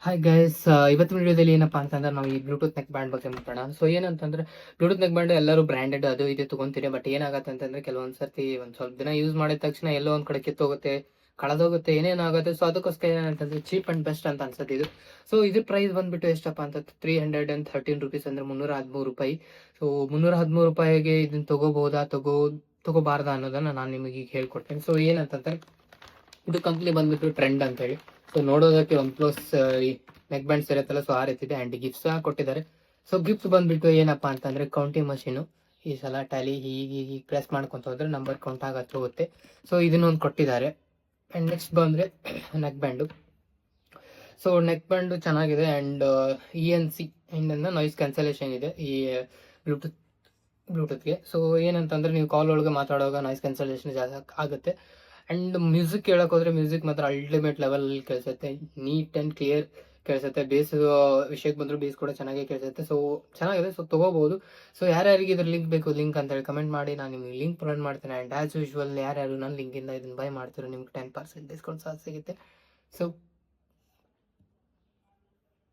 Hi guys, ಇವತ್ತಿನ ವಿಡಿಯೋದಲ್ಲಿ ಏನಪ್ಪಾ ಅಂತಂದ್ರೆ ನಾವು ಈ ಬ್ಲೂಟೂತ್ ನೆಕ್ ಬ್ಯಾಂಡ್ ಬಗ್ಗೆ ಮಾತಾಡೋಣ. ಸೊ ಏನಂತಂದ್ರೆ ಬ್ಲೂಟೂತ್ ನೆಕ್ ಬ್ಯಾಂಡ್ ಎಲ್ಲರೂ ಬ್ರ್ಯಾಂಡೆಡ್ ಅದು ಇದು ತಗೊಂತೀರಿ. ಬಟ್ ಏನಾಗತ್ತೆ ಅಂತಂದ್ರೆ ಕೆಲವೊಂದ್ ಸರ್ತಿ ಒಂದ್ ಸ್ವಲ್ಪ ದಿನ ಯೂಸ್ ಮಾಡಿದ ತಕ್ಷಣ ಎಲ್ಲೋ ಒಂದ್ ಕಡೆ ಕಿತ್ತೋಗುತ್ತೆ, ಕಳೆದೋಗುತ್ತೆ, ಏನೇನಾಗುತ್ತೆ. ಸೊ ಅದಕ್ಕೋಸ್ಕರ ಏನಂತಂದ್ರೆ ಚೀಪ್ ಅಂಡ್ ಬೆಸ್ಟ್ ಅಂತ ಅನ್ಸುತ್ತೆ ಇದು. ಸೊ ಇದ್ರ ಪ್ರೈಸ್ ಬಂದ್ಬಿಟ್ಟು ಎಷ್ಟಪ್ಪ ಅಂತ 313 rupees, ಅಂದ್ರೆ 313 ರೂಪಾಯಿ. ಸೊ 313 ರೂಪಾಯಿಗೆ ಇದನ್ನ ತಗೋಬಹುದಾ ತಗೋಬಾರ್ದಾ ಅನ್ನೋದನ್ನ ನಾನು ನಿಮಗೆ ಈಗ ಹೇಳ್ಕೊಡ್ತೇನೆ. ಸೊ ಏನಂತಂದ್ರೆ ಇದು ಕಂಪ್ನಿ ಬಂದ್ಬಿಟ್ಟು ಟ್ರೆಂಡ್ ಅಂತ ಹೇಳಿ. ಸೊ ನೋಡೋದಕ್ಕೆ ಒನ್ ಪ್ಲಸ್ ನೆಕ್ ಬ್ಯಾಂಡ್ಸ್ ಇರುತ್ತಲ್ಲ, ಸೊ ಆ ರೀತಿ ಇದೆ. ಅಂಡ್ ಗಿಫ್ಟ್ಸ್ ಸಹ ಕೊಟ್ಟಿದ್ದಾರೆ. ಸೊ ಗಿಫ್ಟ್ ಬಂದ್ಬಿಟ್ಟು ಏನಪ್ಪಾ ಅಂತಂದ್ರೆ ಕೌಂಟಿಂಗ್ ಮಷೀನು. ಈ ಸಲ ಟ್ಯಾಲಿ ಹೀಗೆ ಪ್ರೆಸ್ ಮಾಡ್ಕೊಂತ ಹೋದ್ರೆ ನಂಬರ್ ಕೌಂಟ್ ಆಗತ್ತೆ ಹೋಗುತ್ತೆ. ಸೊ ಇದನ್ನೊಂದು ಕೊಟ್ಟಿದ್ದಾರೆ. ಅಂಡ್ ನೆಕ್ಸ್ಟ್ ಬಂದ್ರೆ neck band. So neck band ಚೆನ್ನಾಗಿದೆ. ಅಂಡ್ ENC ಇಂದ ನಾಯ್ಸ್ ಕ್ಯಾನ್ಸಲೇಷನ್ ಇದೆ ಈ ಬ್ಲೂಟೂತ್ ಬ್ಲೂಟೂತ್ಗೆ. ಸೊ ಏನಂತಂದ್ರೆ ನೀವು ಕಾಲ್ ಒಳಗೆ ಮಾತಾಡುವಾಗ ನಾಯ್ಸ್ ಕ್ಯಾನ್ಸಲೇಷನ್ ಜಾಸ್ತಿ ಆಗುತ್ತೆ. ಅಂಡ್ ಮ್ಯೂಸಿಕ್ ಕೇಳಕ್ ಹೋದ್ರೆ ಮ್ಯೂಸಿಕ್ ಮಾತ್ರ ಅಲ್ಟಿಮೇಟ್ ಲೆವೆಲ್ ಕೇಳಿಸುತ್ತೆ, ನೀಟ್ ಅಂಡ್ ಕ್ಲಿಯರ್ ಕೇಳಿಸುತ್ತೆ. ಬೇಸ್ ವಿಷಯಕ್ಕೆ ಬಂದ್ರು ಬೇಸ್ ಕೂಡ ಚೆನ್ನಾಗಿ ಕೇಳಿಸುತ್ತೆ. ಸೊ ಚೆನ್ನಾಗಿದೆ. ಸೊ ತಗೋಬಹುದು. ಸೊ ಯಾರ್ಯಾರಿಗೆ ಇದ್ರ ಲಿಂಕ್ ಬೇಕು ಲಿಂಕ್ ಅಂತ ಹೇಳಿ ಕಮೆಂಟ್ ಮಾಡಿ, ನಾನು ನಿಮ್ಗೆ ಲಿಂಕ್ ಪ್ರೊವೈಡ್ ಮಾಡ್ತೇನೆ. ಅಂಡ್ ಆಸ್ ಯೂಶುವಲ್ ಯಾರ್ಯಾರು ನನ್ನ ಲಿಂಕಿಂದ ಇದನ್ನ ಬೈ ಮಾಡ್ತಿರೋ ನಿಮ್ಗೆ 10% ಡಿಸ್ಕೌಂಟ್ ಸಹ ಸಿಗುತ್ತೆ. ಸೊ